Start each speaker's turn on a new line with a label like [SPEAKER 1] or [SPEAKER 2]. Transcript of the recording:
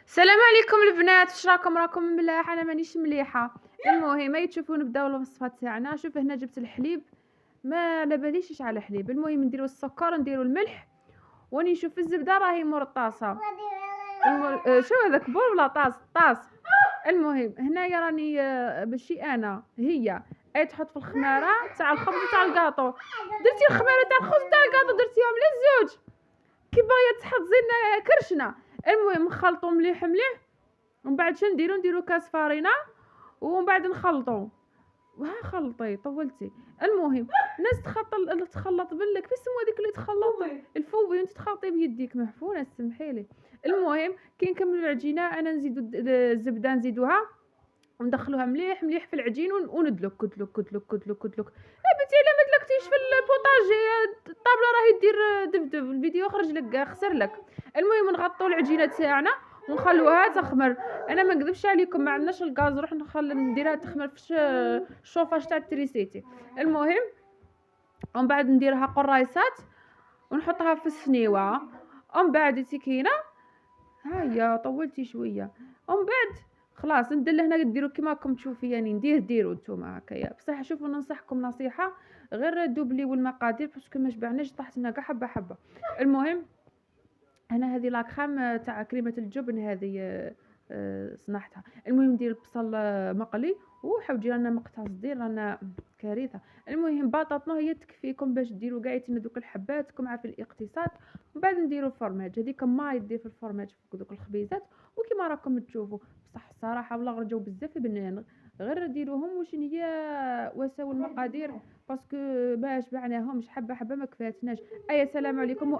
[SPEAKER 1] السلام عليكم البنات، واش راكم ملاح؟ انا مانيش مليحه. المهم هاي تشوفوا نبداو الوصفه تاعنا. شوف هنا جبت الحليب، ما على باليش اش على حليب. المهم نديروا السكر، نديروا الملح، وني نشوف الزبده راهي مور الطاسه. شو هذاك بول ولا طاس. المهم هنايا راني ماشي انا، هي تحط في الخماره تاع الخبز وتاع الكاطو. درتي الخماره تاع الخبز وتاع الكاطو درتيهم للزوج كي باغيه تحط زين كرشنا. المهم نخلطو مليح مليح، ومن بعد شنو نديرو كاس فرينه، ومن بعد نخلطو. وها خلطي طولتي. المهم الناس تخلط بالك في اسمو هذيك اللي تخلط الفوي، وانت تخلطي بيديك محفونه سمحيلي. المهم كي نكملوا العجينه انا نزيدو الزبده نزيدوها وندخلوها مليح مليح في العجين وندلك كدلك كدلك كدلك كدلك. بنتي الا ما دلكتيش في البوطاجي الطابله راهي دير دبدب، الفيديو خرج لك خسر لك. المهم نغطوا العجينه تاعنا ونخلوها تخمر. انا ما نكذبش عليكم، ما عندناش الغاز نروح نديرها تخمر في الشوفاج تاع التريسيتي. المهم ومن بعد نديرها قرايصات ونحطها في السنيوه. ومن بعد سكينه، هيا طولتي شويه. ومن بعد خلاص ندير هنا ديروا كيما راكم تشوفي يعني ديروا نتوما هكايا. بصح شوفوا ننصحكم نصيحه، غير دوبليو المقادير باسكو ما شبعناش، طاحت لنا كاع حبه حبه. المهم انا هذه لاكريم تاع كريمه الجبن هذه صنعتها. المهم ندير البصل مقلي، وحاولي رانا مقطع صدير رانا كارثه. المهم بطاطنو هي تكفيكم باش ديروا كاع دوك الحبات مع في الاقتصاد. ومن بعد نديروا الفرماج، هذيك ما يدير في الفرماج في دوك الخبيزات وكما راكم تشوفوا. بصح الصراحه والله رجعوا بزاف بنان، غير ديروهم وشن هي وساو المقادير باسكو ما شبعناهمش، حبه حبه ما كفاتناش. السلام عليكم.